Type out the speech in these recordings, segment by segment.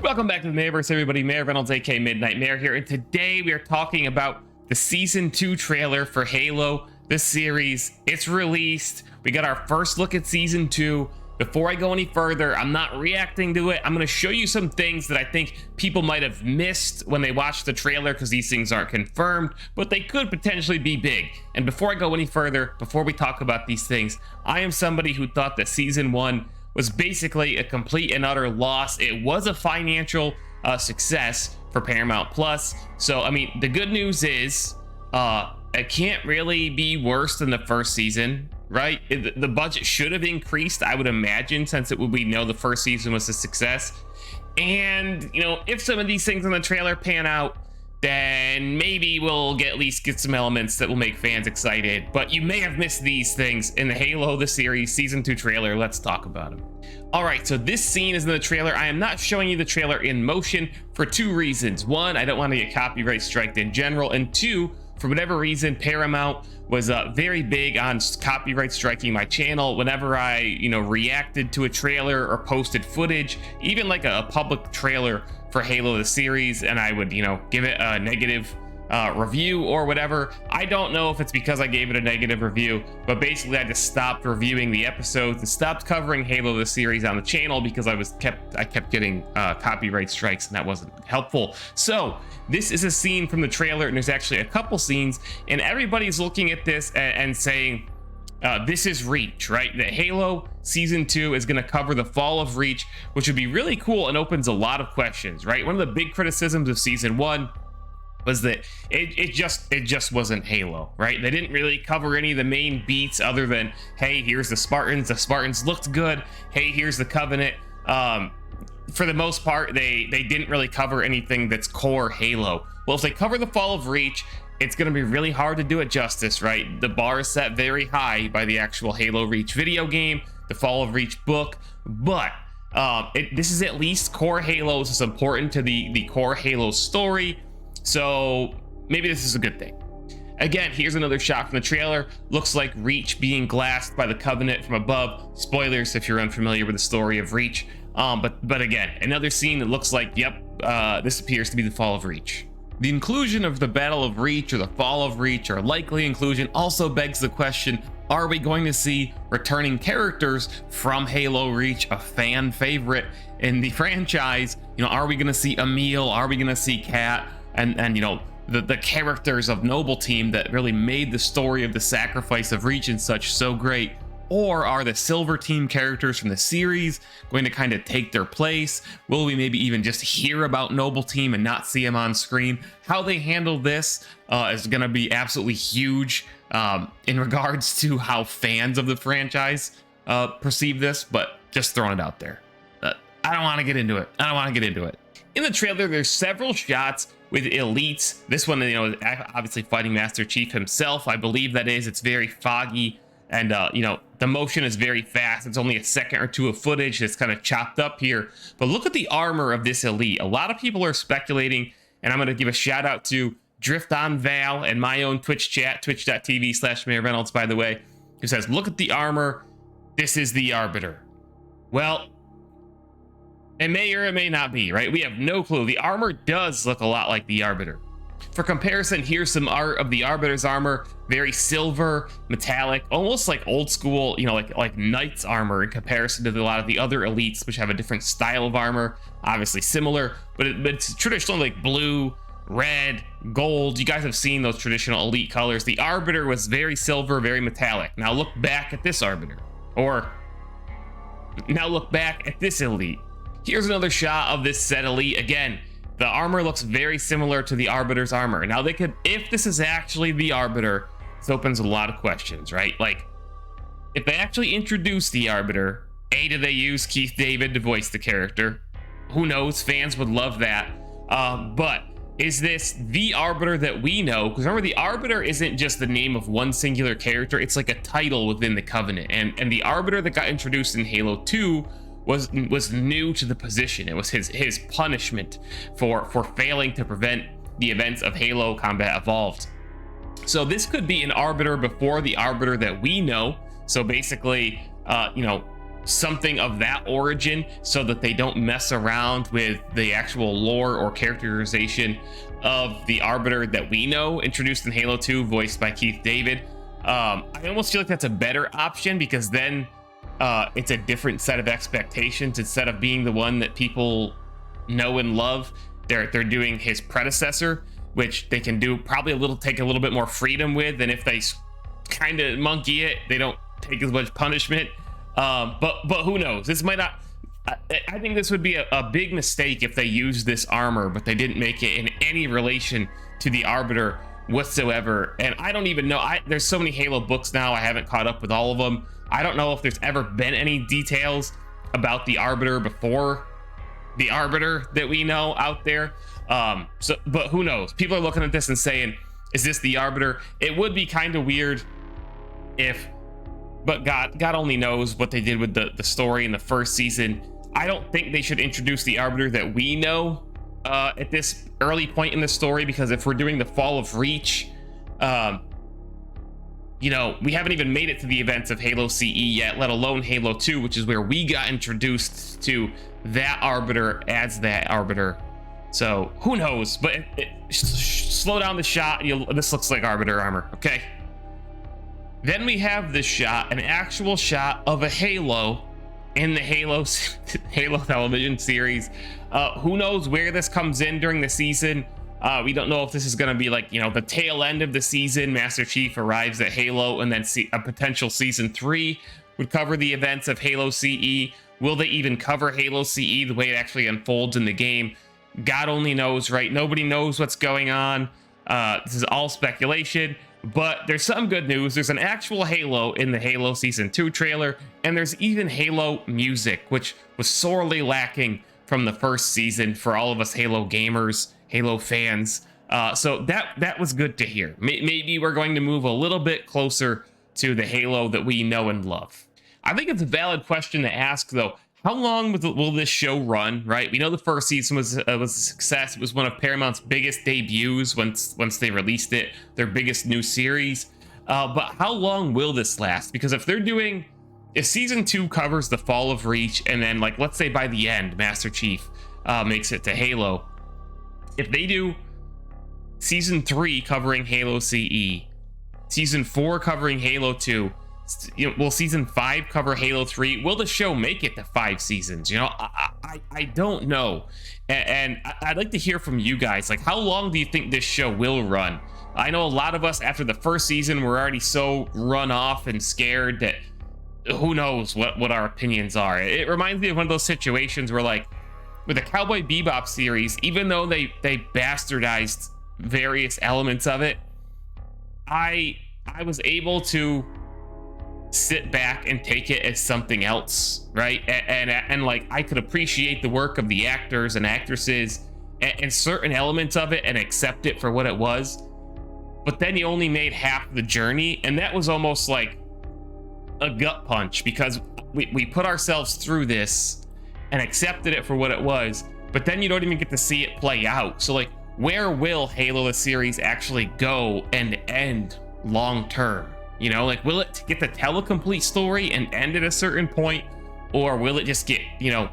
Welcome back to the Mayverse, everybody. Mayor Reynolds, aka Midnight Mayor here, and today we are talking about the Season 2 trailer for Halo, the series. It's released. We got our first look at Season 2. Before I go any further, I'm not reacting to it. I'm going to show you some things that I think people might have missed when they watched the trailer because these things aren't confirmed, but they could potentially be big. And before I go any further, before we talk about these things, I am somebody who thought that Season 1 was basically a complete and utter loss. It was a financial success for Paramount Plus. So, I mean, the good news is it can't really be worse than the first season, right? The budget should have increased, I would imagine, since we know the first season was a success. And, you know, if some of these things in the trailer pan out, then maybe we'll at least get some elements that will make fans excited. But you may have missed these things in the Halo, the series, Season 2 trailer. Let's talk about them. All right, so this scene is in the trailer. I am not showing you the trailer in motion for two reasons. One, I don't want to get copyright striked in general. And two, for whatever reason, Paramount was very big on copyright striking my channel whenever I, reacted to a trailer or posted footage, even like a public trailer for Halo the series, and I would, give it a negative review or whatever. I don't know if it's because I gave it a negative review, but basically I just stopped reviewing the episodes and stopped covering Halo the series on the channel because I kept getting copyright strikes, and that wasn't helpful. So this is a scene from the trailer, and there's actually a couple scenes, and everybody's looking at this and saying, this is Reach, right? That Halo Season 2 is going to cover the fall of Reach, which would be really cool and opens a lot of questions, right? One of the big criticisms of Season 1 was that it just wasn't Halo, right? They didn't really cover any of the main beats other than, hey, here's the Spartans looked good. Hey, here's the Covenant. For the most part, they didn't really cover anything that's core Halo. Well, if they cover the fall of Reach, it's going to be really hard to do it justice, right? The bar is set very high by the actual Halo Reach video game, the Fall of Reach book, but this is at least core Halo. This is important to the core Halo story, so maybe this is a good thing. Again, here's another shot from the trailer. Looks like Reach being glassed by the Covenant from above. Spoilers if you're unfamiliar with the story of Reach. But again, another scene that looks like, yep, this appears to be the Fall of Reach. The inclusion of the Battle of Reach or the Fall of Reach, or likely inclusion, also begs the question, are we going to see returning characters from Halo Reach, a fan favorite in the franchise? Are we going to see Emil? Are we going to see Kat? And the characters of Noble Team that really made the story of the sacrifice of Reach and such so great? Or are the Silver Team characters from the series going to kind of take their place? Will we maybe even just hear about Noble Team and not see them on screen? How they handle this is going to be absolutely huge in regards to how fans of the franchise perceive this, but just throwing it out there. I don't want to get into it. In the trailer, there's several shots with elites. This one, obviously fighting Master Chief himself. I believe that is. It's very foggy. And, the motion is very fast. It's only a second or two of footage that's kind of chopped up here. But look at the armor of this elite. A lot of people are speculating, and I'm going to give a shout out to Drift on Val and my own Twitch chat, twitch.tv/Mayor Reynolds, by the way, who says, look at the armor. This is the Arbiter. Well, it may or it may not be, right? We have no clue. The armor does look a lot like the Arbiter. For comparison, here's some art of the Arbiter's armor. Very silver, metallic, almost like old school, like Knight's armor in comparison to a lot of the other elites, which have a different style of armor. Obviously similar, but it's traditionally like blue, red, gold. You guys have seen those traditional elite colors. The Arbiter was very silver, very metallic. Now look back at this Arbiter, or now look back at this elite. Here's another shot of this set elite. Again, the armor looks very similar to the Arbiter's armor. Now if this is actually the Arbiter, this opens a lot of questions, right? Like, if they actually introduce the Arbiter, do they use Keith David to voice the character? Who knows? Fans would love that. But is this the Arbiter that we know? Because remember, the Arbiter isn't just the name of one singular character. It's like a title within the Covenant. And the Arbiter that got introduced in Halo 2 was new to the position. It was his punishment for failing to prevent the events of Halo Combat Evolved. So this could be an Arbiter before the Arbiter that we know. So basically, something of that origin so that they don't mess around with the actual lore or characterization of the Arbiter that we know, introduced in Halo 2, voiced by Keith David. I almost feel like that's a better option, because then it's a different set of expectations. Instead of being the one that people know and love, they're doing his predecessor, which they can do probably take a little bit more freedom with. And if they kind of monkey it, they don't take as much punishment. But who knows? This might not. I think this would be a big mistake if they used this armor, but they didn't make it in any relation to the Arbiter whatsoever. And I don't even know. There's so many Halo books now, I haven't caught up with all of them. I don't know if there's ever been any details about the Arbiter before the Arbiter that we know out there. But who knows? People are looking at this and saying, is this the Arbiter? It would be kind of weird if, but God only knows what they did with the story in the first season. I don't think they should introduce the Arbiter that we know at this early point in the story, because if we're doing the Fall of Reach, you know, we haven't even made it to the events of Halo CE yet, let alone Halo 2, which is where we got introduced to that Arbiter as that Arbiter. So who knows? But slow down the shot. This looks like Arbiter armor, okay? Then we have this shot, an actual shot of a Halo in the Halo television series. Who knows where this comes in during the season? We don't know if this is going to be like, you know, the tail end of the season. Master Chief arrives at Halo, and then a potential season 3 would cover the events of Halo CE. Will they even cover Halo CE the way it actually unfolds in the game? God only knows, right? Nobody knows what's going on. This is all speculation. But there's some good news. There's an actual Halo in the Halo Season 2 trailer, and there's even Halo music, which was sorely lacking from the first season for all of us Halo gamers, Halo fans. So that was good to hear. Maybe we're going to move a little bit closer to the Halo that we know and love. I think it's a valid question to ask, though. How long will this show run, right? We know the first season was a success. It was one of Paramount's biggest debuts once they released it, their biggest new series. But how long will this last? Because if season 2 covers the Fall of Reach, and then, like, let's say by the end, Master Chief makes it to Halo. If they do season 3 covering Halo CE, season 4 covering Halo 2, you know, will season 5 cover Halo 3? Will the show make it to 5 seasons? You know, I don't know. And I'd like to hear from you guys. Like, how long do you think this show will run? I know a lot of us after the first season were already so run off and scared that who knows what our opinions are. It reminds me of one of those situations where, like, with the Cowboy Bebop series, even though they bastardized various elements of it, I was able to sit back and take it as something else, right? And like, I could appreciate the work of the actors and actresses and certain elements of it and accept it for what it was. But then you only made half the journey, and that was almost like a gut punch, because we put ourselves through this and accepted it for what it was, but then you don't even get to see it play out. So, like, where will Halo the series actually go and end long term? You know, like, will it get to tell a complete story and end at a certain point, or will it just get, you know,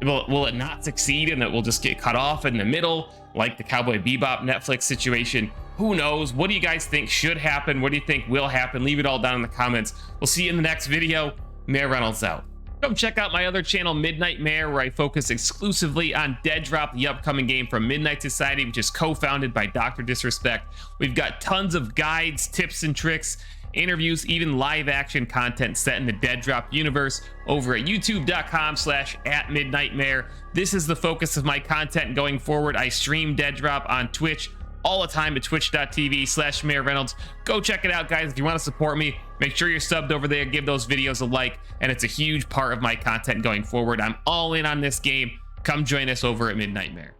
will it not succeed and it will just get cut off in the middle, like the Cowboy Bebop Netflix situation? Who knows? What do you guys think should happen? What do you think will happen? Leave it all down in the comments. We'll see you in the next video. Mayor Reynolds out. Come check out my other channel, Midnight Mayor, where I focus exclusively on Dead Drop, the upcoming game from Midnight Society, which is co-founded by Dr. Disrespect. We've got tons of guides, tips and tricks, interviews, even live action content set in the Dead Drop universe over at youtube.com/@MidnightMayor. This is the focus of my content going forward. I stream Dead Drop on Twitch all the time at twitch.tv/Mayor Reynolds. Go check it out, guys. If you want to support me, make sure you're subbed over there, give those videos a like, and it's a huge part of my content going forward. I'm all in on this game. Come join us over at Midnight Mayor.